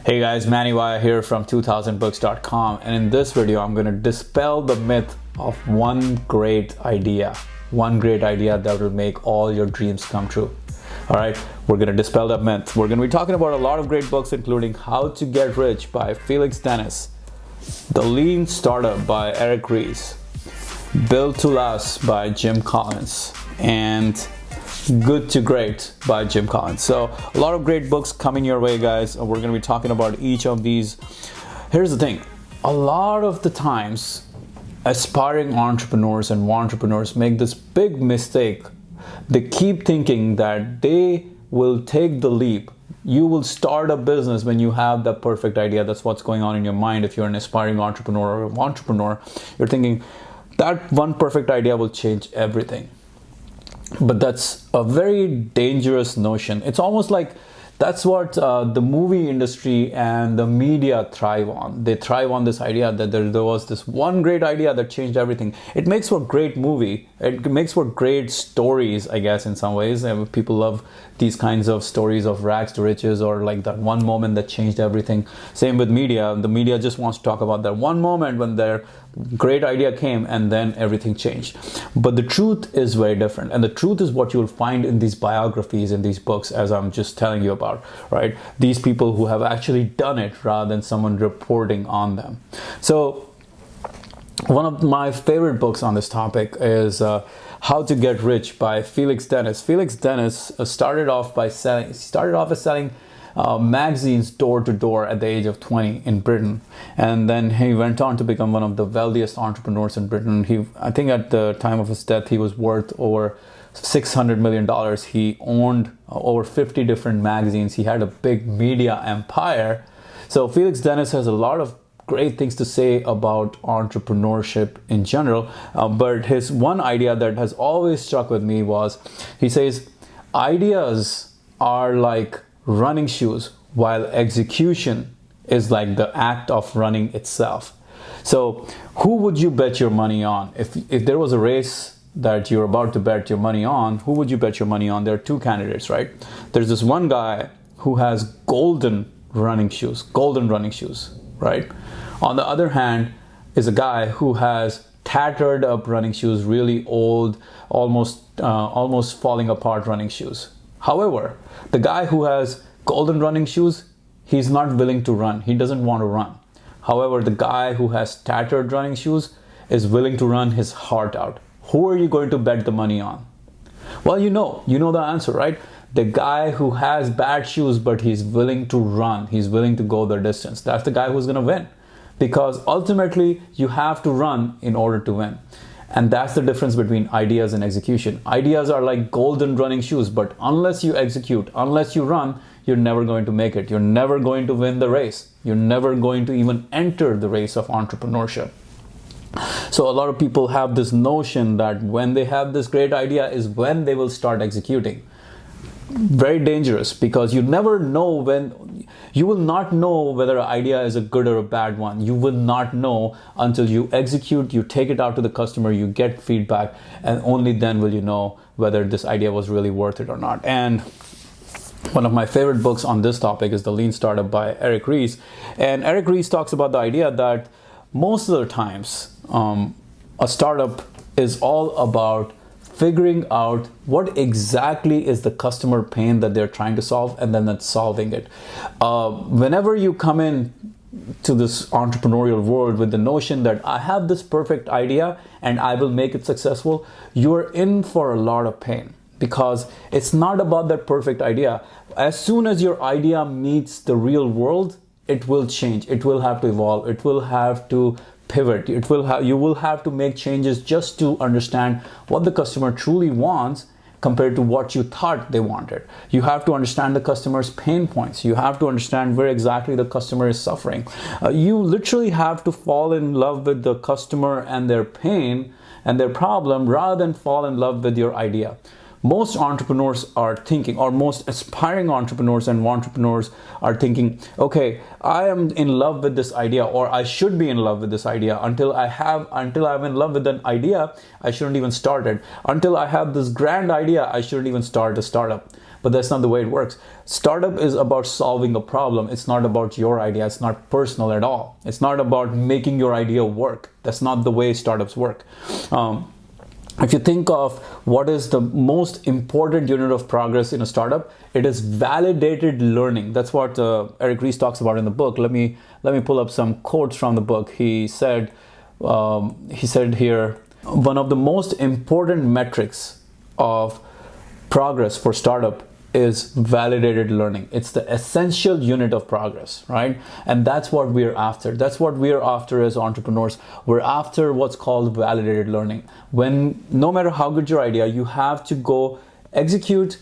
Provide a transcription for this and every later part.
Hey guys, Manny Wire here from 2000books.com, and in this video I'm going to dispel the myth of one great idea that will make all your dreams come true. Alright, we're going to dispel that myth. We're going to be talking about a lot of great books, including How to Get Rich by Felix Dennis, The Lean Startup by Eric Ries, Built to Last by Jim Collins, and Good to Great by Jim Collins. So a lot of great books coming your way, guys. We're going to be talking about each of these. Here's the thing. A lot of the times aspiring entrepreneurs and wantrepreneurs make this big mistake. They keep thinking that they will take the leap. You will start a business when you have the perfect idea. That's what's going on in your mind. If you're an aspiring entrepreneur or an entrepreneur, you're thinking that one perfect idea will change everything. But that's a very dangerous notion. It's almost like that's what the movie industry and the media thrive on. They thrive on this idea that there was this one great idea that changed everything. It makes for great movie. It makes for great stories, I guess, in some ways. And people love these kinds of stories of rags to riches, or like that one moment that changed everything. Same with media. The media just wants to talk about that one moment when their great idea came and then everything changed. But the truth is very different, and the truth is what you will find in these biographies, in these books, as I'm just telling you about, right? These people who have actually done it rather than someone reporting on them. So one of my favorite books on this topic is How to Get Rich by Felix Dennis. Felix Dennis started off as selling magazines door to door at the age of 20 in Britain, and then he went on to become one of the wealthiest entrepreneurs in Britain. I think at the time of his death he was worth over $600 million. He owned over 50 different magazines. He had a big media empire. So Felix Dennis has a lot of great things to say about entrepreneurship in general, but his one idea that has always struck with me was, he says, ideas are like running shoes, while execution is like the act of running itself. So who would you bet your money on? If there was a race that you're about to bet your money on, who would you bet your money on? There are two candidates, right? There's this one guy who has golden running shoes, right? On the other hand is a guy who has tattered up running shoes, really old, almost falling apart running shoes. However, the guy who has golden running shoes, he's not willing to run. He doesn't want to run. However, the guy who has tattered running shoes is willing to run his heart out. Who are you going to bet the money on? Well, you know the answer, right? The guy who has bad shoes, but he's willing to run. He's willing to go the distance. That's the guy who's going to win. Because ultimately, you have to run in order to win. And that's the difference between ideas and execution. Ideas are like golden running shoes, but unless you execute, unless you run, you're never going to make it. You're never going to win the race. You're never going to even enter the race of entrepreneurship. So a lot of people have this notion that when they have this great idea is when they will start executing. Very dangerous, because you never know you will not know whether an idea is a good or a bad one. You will not know until you execute, you take it out to the customer, you get feedback, and only then will you know whether this idea was really worth it or not. And one of my favorite books on this topic is The Lean Startup by Eric Ries. And Eric Ries talks about the idea that most of the times a startup is all about figuring out what exactly is the customer pain that they're trying to solve, and then that's solving it. Whenever you come in to this entrepreneurial world with the notion that I have this perfect idea and I will make it successful, you're in for a lot of pain, because it's not about that perfect idea. As soon as your idea meets the real world, it will change. It will have to evolve. It will have to pivot. You will have to make changes just to understand what the customer truly wants compared to what you thought they wanted. You have to understand the customer's pain points. You have to understand where exactly the customer is suffering. You literally have to fall in love with the customer and their pain and their problem rather than fall in love with your idea. Most entrepreneurs are thinking, or most aspiring entrepreneurs and wantrepreneurs are thinking, okay, I am in love with this idea, or I should be in love with this idea. Until I'm in love with an idea, I shouldn't even start it. Until I have this grand idea, I shouldn't even start a startup. but that's not the way it works. Startup is about solving a problem. It's not about your idea. It's not personal at all. It's not about making your idea work. That's not the way startups work. If you think of what is the most important unit of progress in a startup, it is validated learning. That's what Eric Ries talks about in the book. Let me pull up some quotes from the book. He said here, one of the most important metrics of progress for startup is validated learning. It's the essential unit of progress, right? And that's what we're after. That's what we're after as entrepreneurs. We're after what's called validated learning. When no matter how good your idea, you have to go execute,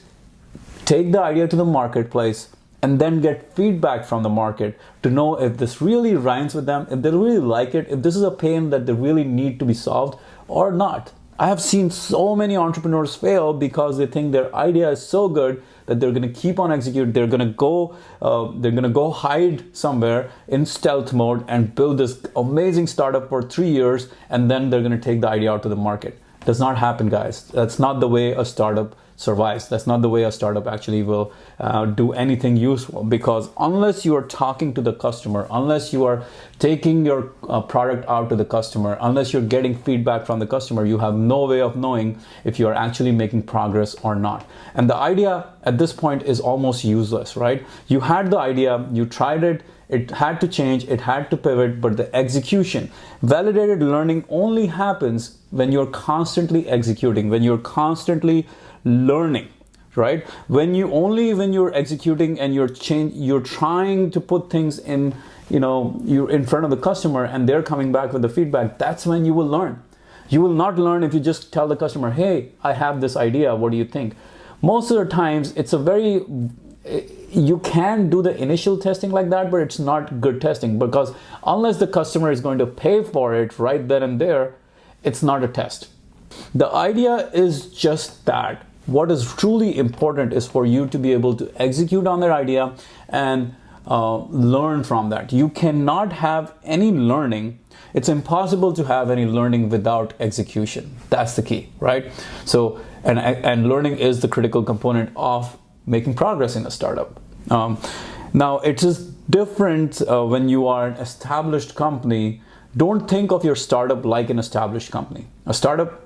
take the idea to the marketplace, and then get feedback from the market to know if this really rhymes with them, if they really like it, if this is a pain that they really need to be solved or not. I have seen so many entrepreneurs fail because they think their idea is so good that they're going to keep on executing. They're going to go hide somewhere in stealth mode and build this amazing startup for 3 years, and then they're going to take the idea out to the market. Does not happen, guys. That's not the way a startup survives. That's not the way a startup actually will do anything useful, because unless you are talking to the customer, unless you are taking your product out to the customer, unless you're getting feedback from the customer, you have no way of knowing if you are actually making progress or not. And the idea at this point is almost useless, right? You had the idea, you tried it, it had to change, it had to pivot, but the execution, validated learning only happens when you're constantly executing, when you're constantly learning, right? When you're executing and you're trying to put things in, you're in front of the customer and they're coming back with the feedback, that's when you will learn. You will not learn if you just tell the customer, hey, I have this idea, what do you think? Most of the times you can do the initial testing like that, but it's not good testing, because unless the customer is going to pay for it right then and there, it's not a test. The idea is just that. What is truly important is for you to be able to execute on that idea and learn from that. You cannot have any learning. It's impossible to have any learning without execution. That's the key, right? So, and learning is the critical component of making progress in a startup. Now, it is different when you are an established company. Don't think of your startup like an established company. A startup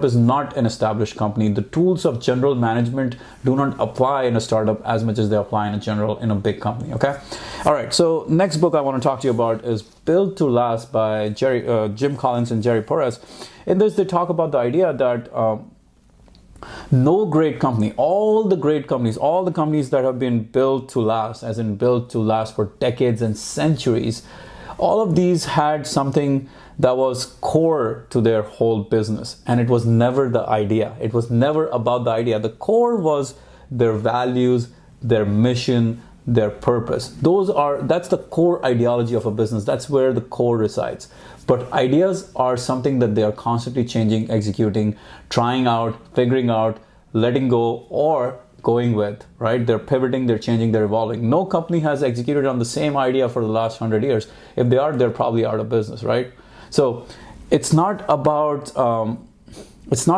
is not an established company. The tools of general management do not apply in a startup as much as they apply in a big company, okay? All right, so next book I want to talk to you about is Built to Last by Jim Collins and Jerry Perez. In this, they talk about the idea that no great company, all the companies that have been built to last, as in built to last for decades and centuries, all of these had something that was core to their whole business, and it was never the idea. It was never about the idea. The core was their values, their mission, their purpose. That's the core ideology of a business. That's where the core resides. But ideas are something that they are constantly changing, executing, trying out, figuring out, letting go, or going with, right? They're pivoting, they're changing, they're evolving. No company has executed on the same idea for the last 100 years. If they are, they're probably out of business, right? So it's not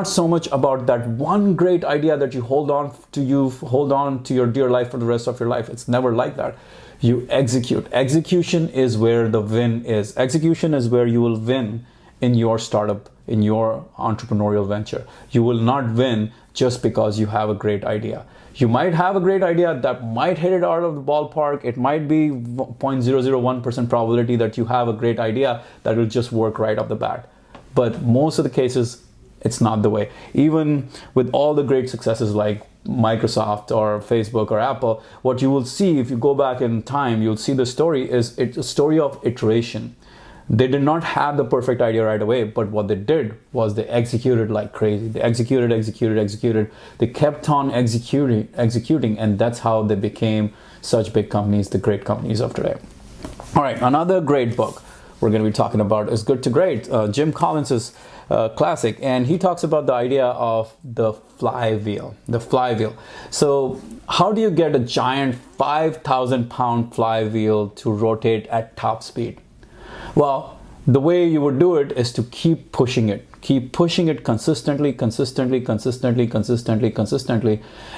so much about that one great idea that you hold on to your dear life for the rest of your life. It's never like that. You execute. Execution is where the win is. Execution is where you will win in your startup, in your entrepreneurial venture. You will not win just because you have a great idea. You might have a great idea that might hit it out of the ballpark. It might be 0.001% probability that you have a great idea that will just work right off the bat. But most of the cases, it's not the way. Even with all the great successes like Microsoft or Facebook or Apple, what you will see if you go back in time, you'll see the story is it's a story of iteration. They did not have the perfect idea right away, but what they did was they executed like crazy. They executed. They kept on executing, and that's how they became such big companies, the great companies of today. All right, another great book we're going to be talking about is Good to Great. Jim Collins' classic, and he talks about the idea of the flywheel. So how do you get a giant 5,000-pound flywheel to rotate at top speed? Well, the way you would do it is to keep pushing it, Keep pushing it consistently,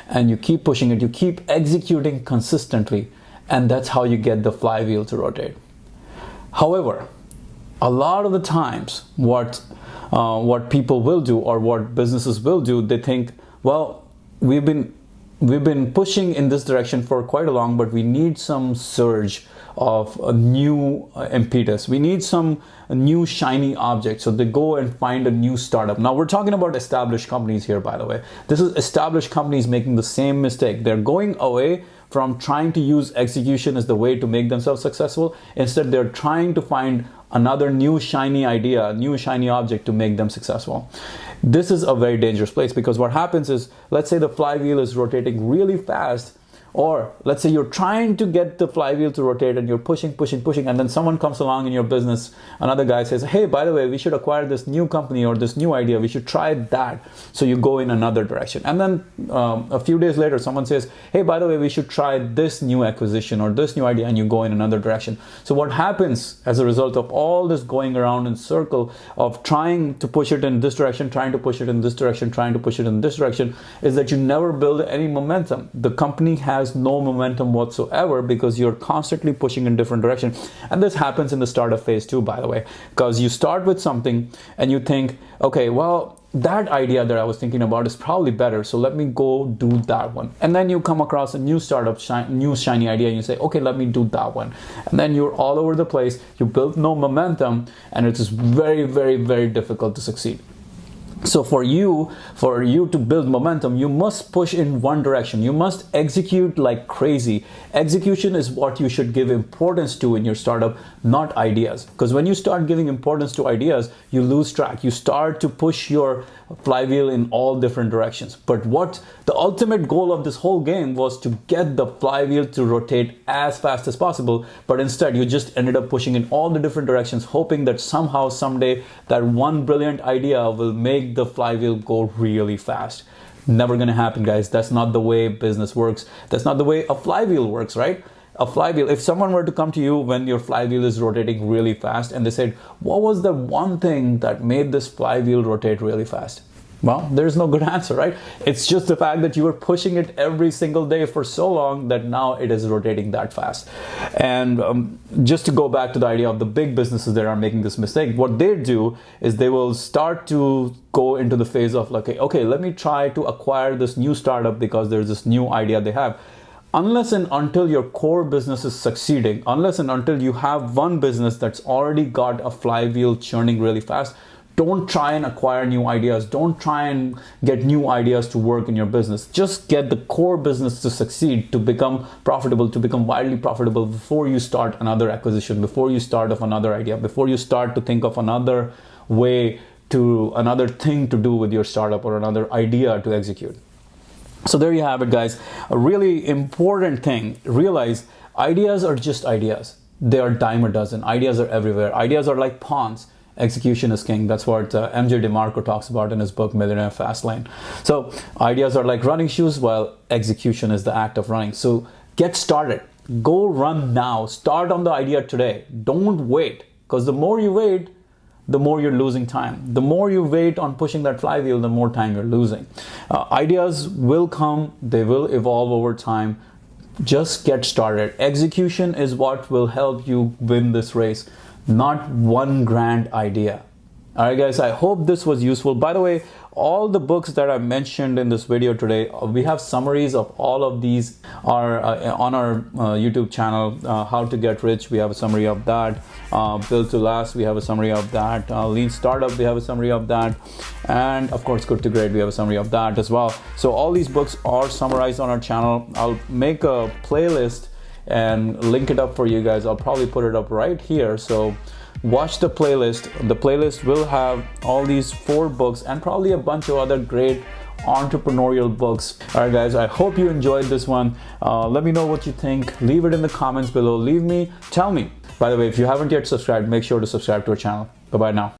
and you keep pushing it, you keep executing consistently, and that's how you get the flywheel to rotate. However, a lot of the times what people will do, or what businesses will do, they think, well, we've been pushing in this direction for quite a long, but we need some surge of a new impetus. We need some new shiny object. So they go and find a new startup. Now we're talking about established companies here, by the way. This is established companies making the same mistake. They're going away from trying to use execution as the way to make themselves successful. Instead, they're trying to find another new shiny idea, new shiny object to make them successful. This is a very dangerous place, because what happens is, let's say the flywheel is rotating really fast, or let's say you're trying to get the flywheel to rotate and you're pushing, and then someone comes along in your business, another guy says, hey, by the way, we should acquire this new company or this new idea, we should try that. So you go in another direction. And then a few days later, someone says, hey, by the way, we should try this new acquisition or this new idea, and you go in another direction. So what happens as a result of all this going around in circle of trying to push it in this direction, trying to push it in this direction, trying to push it in this direction, is that you never build any momentum. The company has no momentum whatsoever, because you're constantly pushing in different directions. And this happens in the startup phase too, by the way, because you start with something and you think, okay, well, that idea that I was thinking about is probably better, so let me go do that one. And then you come across a new startup, new shiny idea, and you say, okay, let me do that one. And then you're all over the place, you build no momentum, and it is very, very, very difficult to succeed. So for you to build momentum, you must push in one direction. You must execute like crazy. Execution is what you should give importance to in your startup, not ideas. Because when you start giving importance to ideas, you lose track. You start to push your flywheel in all different directions. But what the ultimate goal of this whole game was to get the flywheel to rotate as fast as possible. But instead, you just ended up pushing in all the different directions, hoping that somehow, someday, that one brilliant idea will make the flywheel go really fast. Never gonna happen, guys. That's not the way business works. That's not the way a flywheel works, right? A flywheel, if someone were to come to you when your flywheel is rotating really fast and they said, what was the one thing that made this flywheel rotate really fast? Well, there's no good answer, right? It's just the fact that you were pushing it every single day for so long that now it is rotating that fast. And just to go back to the idea of the big businesses that are making this mistake, what they do is they will start to go into the phase of like, okay, let me try to acquire this new startup because there's this new idea they have. Unless and until your core business is succeeding, unless and until you have one business that's already got a flywheel churning really fast, don't try and acquire new ideas. Don't try and get new ideas to work in your business. Just get the core business to succeed, to become profitable, to become wildly profitable before you start another acquisition, before you start off another idea, before you start to think of another way to, another thing to do with your startup or another idea to execute. So there you have it, guys. A really important thing, realize ideas are just ideas. They are dime a dozen. Ideas are everywhere. Ideas are like pawns. Execution is king. That's what MJ DeMarco talks about in his book, Millionaire Fastlane. So ideas are like running shoes, while execution is the act of running. So get started. Go run now. Start on the idea today. Don't wait, because the more you wait, the more you're losing time. The more you wait on pushing that flywheel, the more time you're losing. Ideas will come. They will evolve over time. Just get started. Execution is what will help you win this race, not one grand idea. All right, guys, I hope this was useful. By the way, all the books that I mentioned in this video today, we have summaries of all of these are on our YouTube channel. How to Get Rich, we have a summary of that. Built to Last, we have a summary of that. Lean Startup, we have a summary of that. And of course, Good to Great, we have a summary of that as well. So all these books are summarized on our channel. I'll make a playlist and link it up for you guys. I'll probably put it up right here. So watch the playlist. The playlist will have all these 4 books and probably a bunch of other great entrepreneurial books. All right, guys, I hope you enjoyed this one. Let me know what you think. Leave it in the comments below. Tell me. By the way, if you haven't yet subscribed, make sure to subscribe to our channel. Bye-bye now.